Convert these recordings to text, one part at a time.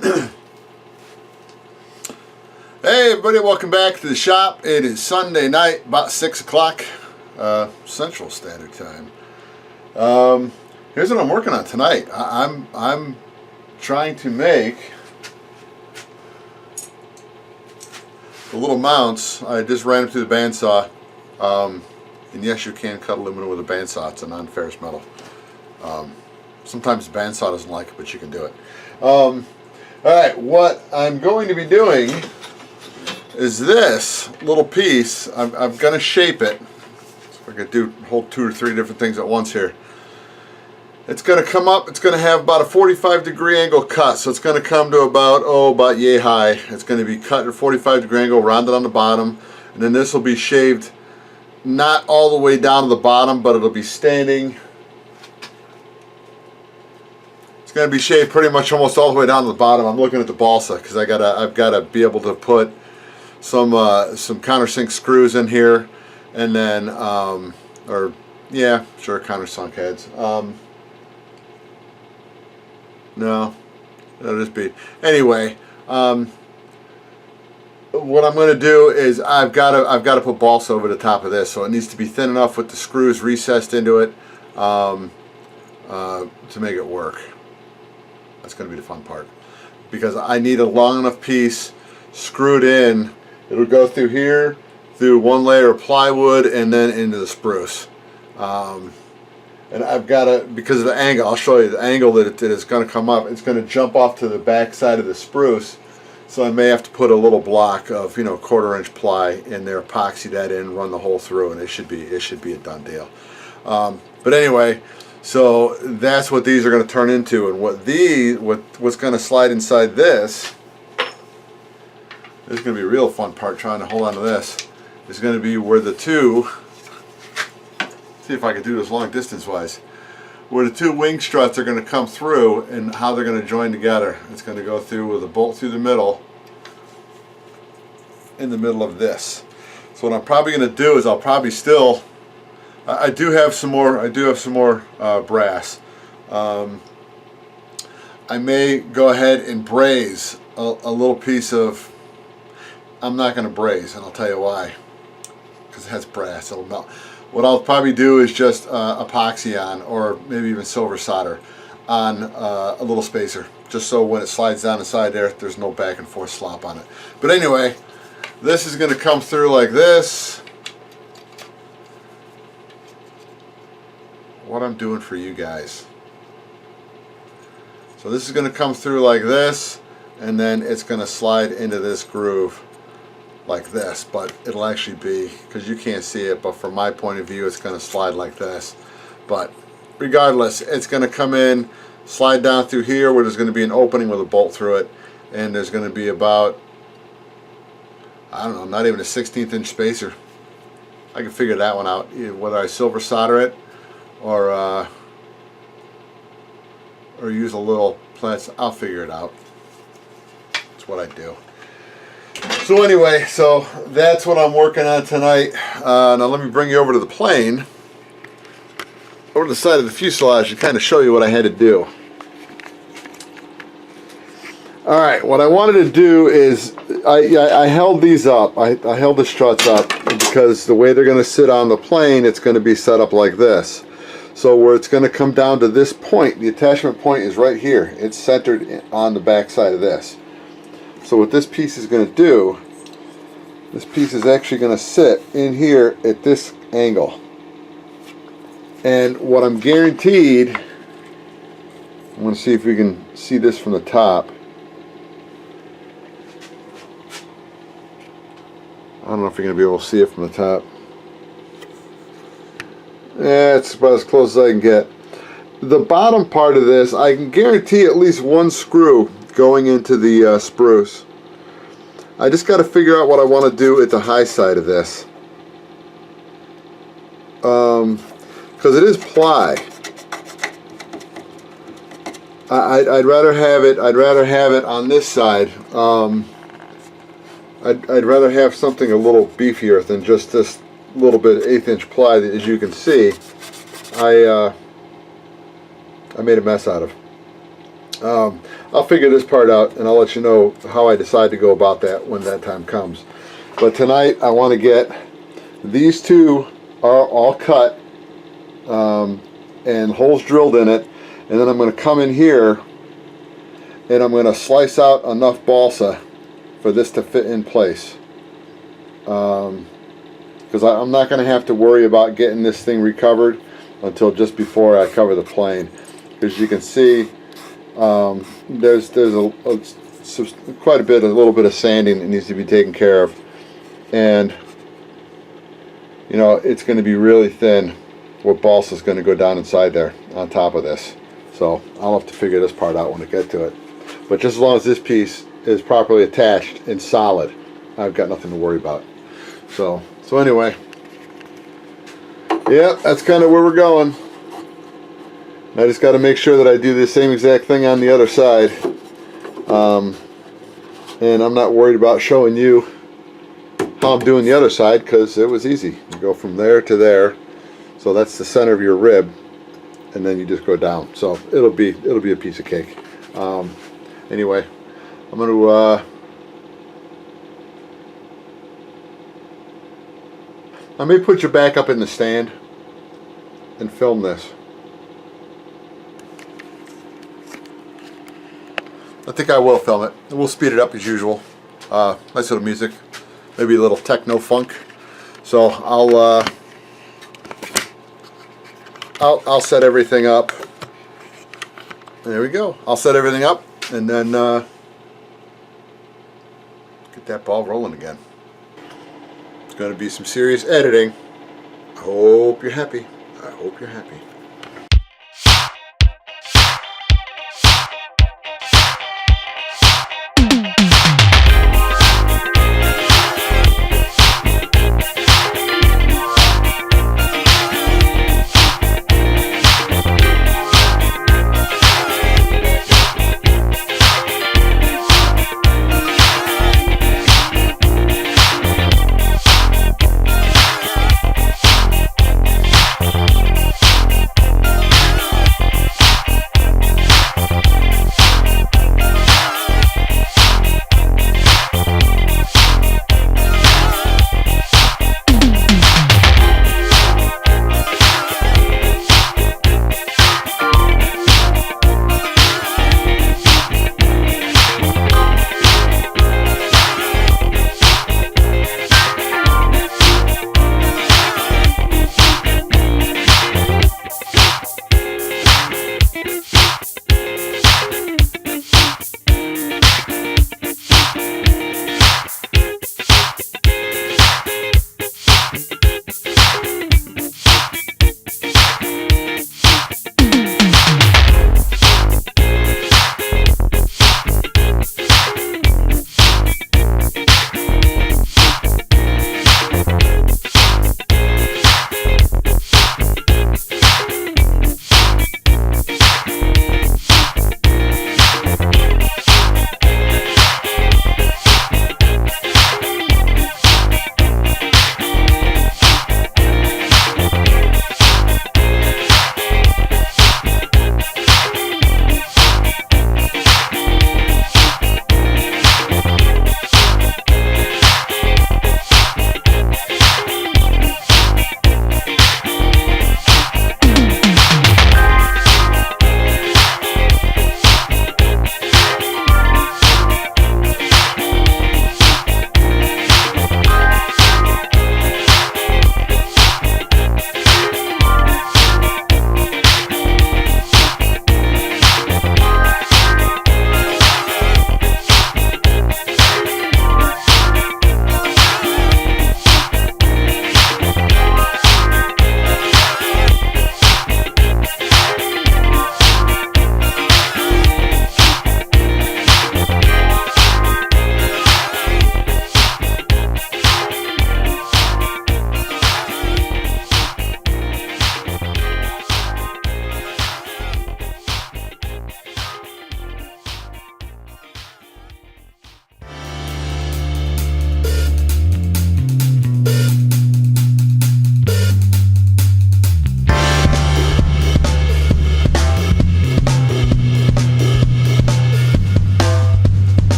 Hey everybody, welcome back to the shop. It is Sunday night, about 6 o'clock Central Standard Time. Here's what I'm working on tonight. I'm trying to make the little mounts. I just ran them through the bandsaw. And yes, you can cut aluminum with a bandsaw. It's a non-ferrous metal. Sometimes the bandsaw doesn't like it, but you can do it. Alright, what I'm going to be doing is this little piece. I'm going to shape it. So I could do hold 2 or 3 different things at once here. It's going to come up, it's going to have about a 45-degree angle cut. So it's going to come to about yay high. It's going to be cut at a 45-degree angle, rounded on the bottom. And then this will be shaved not all the way down to the bottom, but it'll be standing. It's going to be shaved pretty much almost all the way down to the bottom. I'm looking at the balsa because I've got to be able to put some countersink screws in here, and then countersunk heads. No, that'll just be anyway. What I'm going to do is I've got to put balsa over the top of this, so it needs to be thin enough with the screws recessed into it to make it work. That's going to be the fun part, because I need a long enough piece screwed in. It'll go through here, through one layer of plywood, and then into the spruce. And I've got to, because of the angle, I'll show you the angle that it is going to come up. It's going to jump off to the back side of the spruce, so I may have to put a little block of 1/4-inch ply in there, epoxy that in, run the hole through, and it should be a done deal. But anyway, so that's what these are going to turn into, and what's going to slide inside this. This is going to be a real fun part, trying to hold on to this. Is going to be where the two. See if I can do this long distance wise. Where the 2 wing struts are going to come through and how they're going to join together. It's going to go through with a bolt through the middle, in the middle of this. So what I'm probably going to do is I'll probably still. I do have some more. I do have some more brass. I may go ahead and braze a little piece of. I'm not going to braze, and I'll tell you why. Because it has brass, it'll melt. What I'll probably do is just epoxy on, or maybe even silver solder on a little spacer, just so when it slides down inside there, there's no back and forth slop on it. But anyway, this is going to come through like this. What I'm doing for you guys. So this is going to come through like this, and then it's going to slide into this groove like this, but it'll actually be, because you can't see it, but from my point of view it's going to slide like this. But regardless, it's going to come in, slide down through here where there's going to be an opening with a bolt through it, and there's going to be about, I don't know, not even a 1/16 inch spacer. I can figure that one out, whether I silver solder it or use a little plastic. I'll figure it out. That's what I do. So anyway, so that's what I'm working on tonight. Now let me bring you over to the plane, over to the side of the fuselage, and kind of show you what I had to do. Alright, what I wanted to do is, I held these up. I held the struts up because the way they're going to sit on the plane, it's going to be set up like this. So where it's going to come down to this point, the attachment point is right here. It's centered on the back side of this. So what this piece is going to do, this piece is actually going to sit in here at this angle. And what I'm guaranteed, I'm going to see if we can see this from the top. I don't know if you're going to be able to see it from the top. Yeah, it's about as close as I can get. The bottom part of this, I can guarantee at least 1 screw going into the spruce. I just got to figure out what I want to do at the high side of this, because it is ply. I'd rather have it. I'd rather have it on this side. I'd rather have something a little beefier than just this little bit of 1/8 inch ply that, as you can see, I made a mess out of. I'll figure this part out, and I'll let you know how I decide to go about that when that time comes. But tonight I want to get these two are all cut and holes drilled in it, and then I'm going to come in here and I'm going to slice out enough balsa for this to fit in place, because I'm not going to have to worry about getting this thing recovered until just before I cover the plane. Because you can see there's quite a little bit of sanding that needs to be taken care of, and you know, it's going to be really thin. What balsa is going to go down inside there on top of this. So I'll have to figure this part out when I get to it. But just as long as this piece is properly attached and solid, I've got nothing to worry about. So anyway, yeah, that's kind of where we're going. I just got to make sure that I do the same exact thing on the other side. And I'm not worried about showing you how I'm doing the other side, because it was easy. You go from there to there. So that's the center of your rib, and then you just go down. So it'll be a piece of cake. Anyway, I'm going to I may put you back up in the stand and film this. I think I will film it. We'll speed it up as usual. Nice little music, maybe a little techno funk. So I'll set everything up. There we go. I'll set everything up and then get that ball rolling again. It's going to be some serious editing. I hope you're happy. I hope you're happy.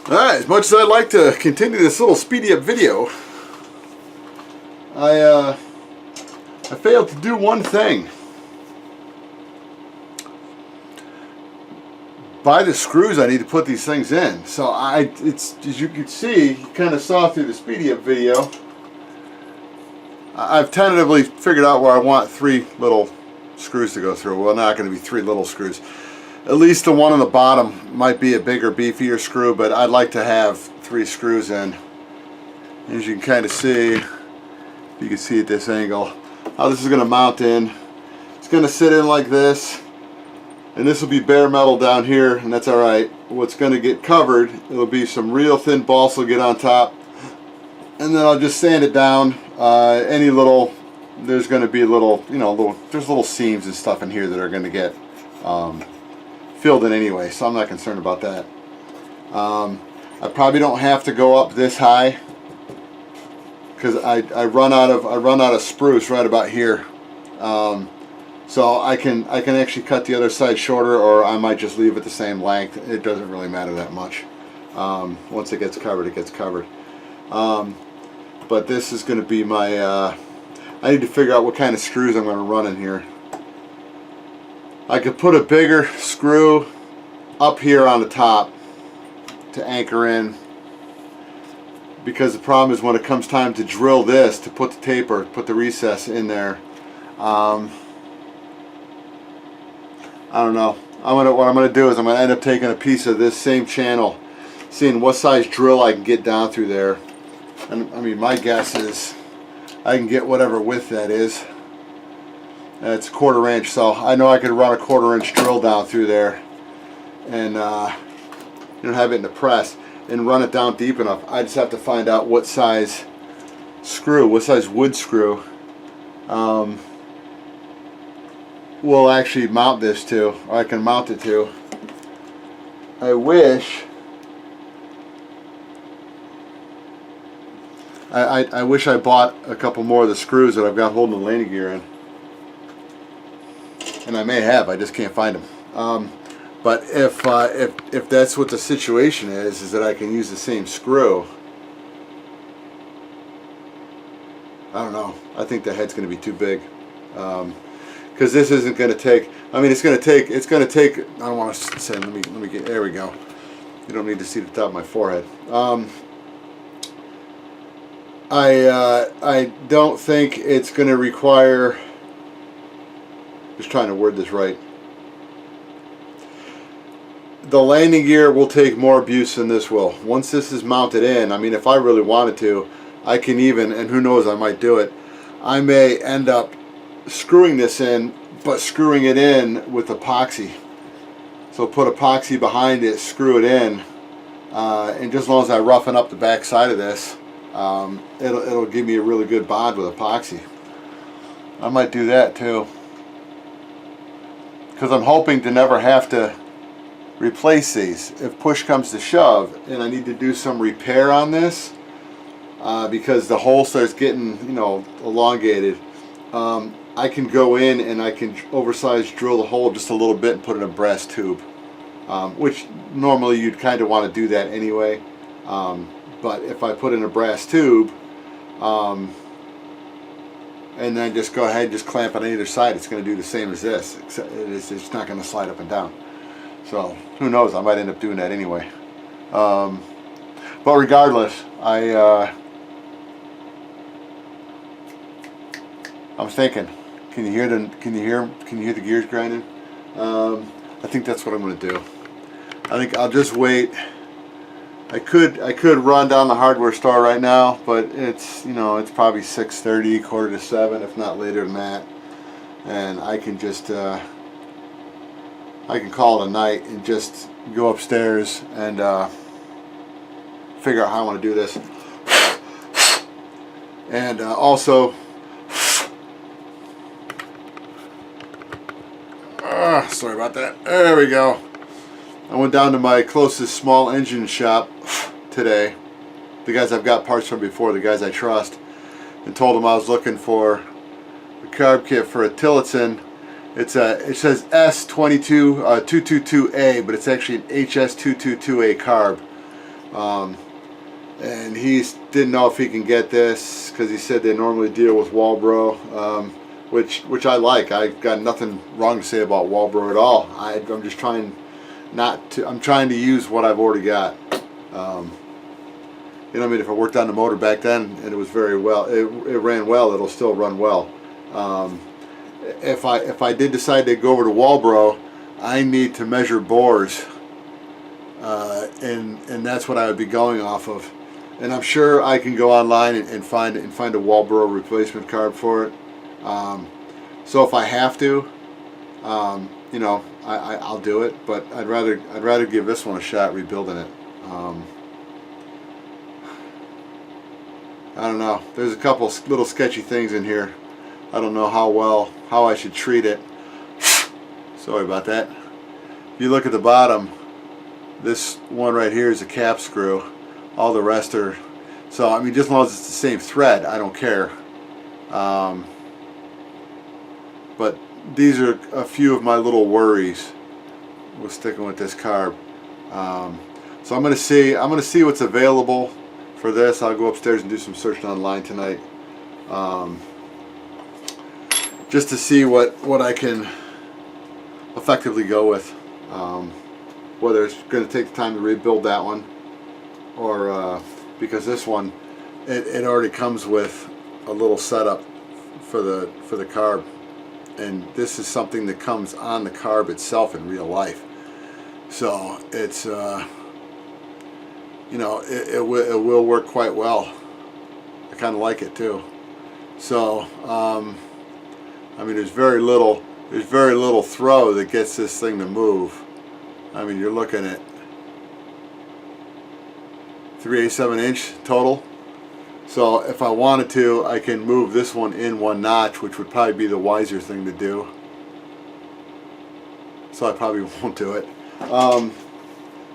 Alright, as much as I'd like to continue this little speedy up video, I failed to do one thing. Buy the screws I need to put these things in. So it's, as you can see, you kind of saw through the speedy up video, I've tentatively figured out where I want 3 little screws to go through. Well, not going to be 3 little screws. At least the one on the bottom might be a bigger, beefier screw, but I'd like to have 3 screws in. As you can kind of see, you can see at this angle, how this is going to mount in. It's going to sit in like this, and this will be bare metal down here, and that's alright. What's going to get covered, it'll be some real thin balsa will get on top, and then I'll just sand it down. Any little, there's going to be little, you know, there's little seams and stuff in here that are going to get filled in anyway, so I'm not concerned about that. I probably don't have to go up this high because I run out of spruce right about here. So I can actually cut the other side shorter, or I might just leave it the same length. It doesn't really matter that much. Once it gets covered, it gets covered. But this is going to be my, I need to figure out what kind of screws I'm going to run in here. I could put a bigger screw up here on the top to anchor in, because the problem is when it comes time to drill this, to put the taper, put the recess in there, I don't know. What I'm going to do is I'm going to end up taking a piece of this same channel, seeing what size drill I can get down through there. And I mean, my guess is I can get whatever width that is. It's 1/4 inch, so I know I could run a 1/4 inch drill down through there and have it in the press and run it down deep enough. I just have to find out what size screw, what size wood screw will actually mount this to, or I can mount it to. I wish I bought a couple more of the screws that I've got holding the landing gear in. And I may have, I just can't find them. But if that's what the situation is that I can use the same screw, I don't know. I think the head's going to be too big, because this isn't going to take. I mean, it's going to take. I don't want to say. Let me get. There we go. You don't need to see the top of my forehead. I don't think it's going to require. Just trying to word this right. The landing gear will take more abuse than this will. Once this is mounted in, I mean, if I really wanted to, I can even, and who knows, I might do it. I may end up screwing this in, but screwing it in with epoxy. So put epoxy behind it, screw it in, and just as long as I roughen up the back side of this, it'll give me a really good bond with epoxy. I might do that too, because I'm hoping to never have to replace these if push comes to shove and I need to do some repair on this, because the hole starts getting, you know, elongated. I can go in and I can oversize drill the hole just a little bit and put in a brass tube, which normally you'd kind of want to do that anyway, but if I put in a brass tube and then just go ahead and just clamp it on either side, it's going to do the same as this, except it's not going to slide up and down. So who knows, I might end up doing that anyway. But regardless, I'm thinking, can you hear the gears grinding? I think that's what I'm going to do. I think I'll just wait. I could run down the hardware store right now, but it's, you know, it's probably 6:30, 6:45, if not later than that, and I can just I can call it a night and just go upstairs and figure out how I want to do this. And also, sorry about that. There we go. I went down to my closest small engine shop today, the guys I've got parts from before, the guys I trust, and told them I was looking for a carb kit for a Tillotson. It says S222A, but it's actually an HS222A carb. and he didn't know if he can get this because he said they normally deal with Walbro, which I like. I got nothing wrong to say about Walbro at all. I'm just trying I'm trying to use what I've already got. You know what I mean? If I worked on the motor back then and it was very well, it ran well, it'll still run well. If I did decide to go over to Walbro, I need to measure bores, and that's what I would be going off of. And I'm sure I can go online and find a Walbro replacement carb for it. So if I have to, you know, I'll do it. But I'd rather give this one a shot rebuilding it. I don't know. There's a couple little sketchy things in here. I don't know how I should treat it. Sorry about that. If you look at the bottom, this one right here is a cap screw. All the rest are, so I mean, just as long as it's the same thread, I don't care. But these are a few of my little worries with sticking with this carb. So I'm gonna see what's available for this. I'll go upstairs and do some searching online tonight, just to see what I can effectively go with. Whether it's going to take the time to rebuild that one, or because this one, it already comes with a little setup for the carb, and this is something that comes on the carb itself in real life. So it's you know, it will work quite well. I kind of like it too. So I mean, there's very little throw that gets this thing to move. I mean, you're looking at 3/8 inch total. So if I wanted to, I can move this one in one notch, which would probably be the wiser thing to do. So I probably won't do it.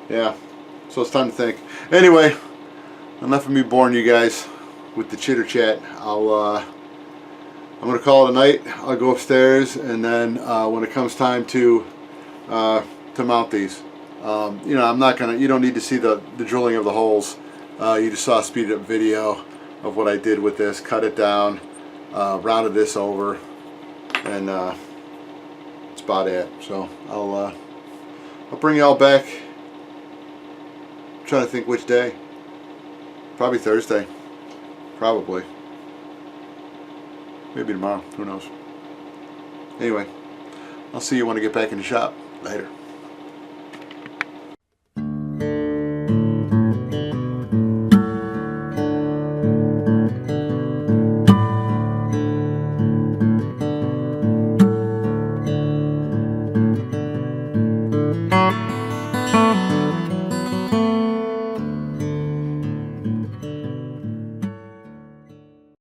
Yeah. So it's time to think. Anyway, enough of me boring you guys with the chitter chat. I'm gonna call it a night. I'll go upstairs, and then when it comes time to mount these, you know, I'm not gonna. You don't need to see the drilling of the holes. You just saw a speeded up video of what I did with this. Cut it down, rounded this over, and that's about it. So I'll bring y'all back. I'm trying to think which day. Probably Thursday. Probably. Maybe tomorrow. Who knows? Anyway, I'll see you when I get back in the shop. Later.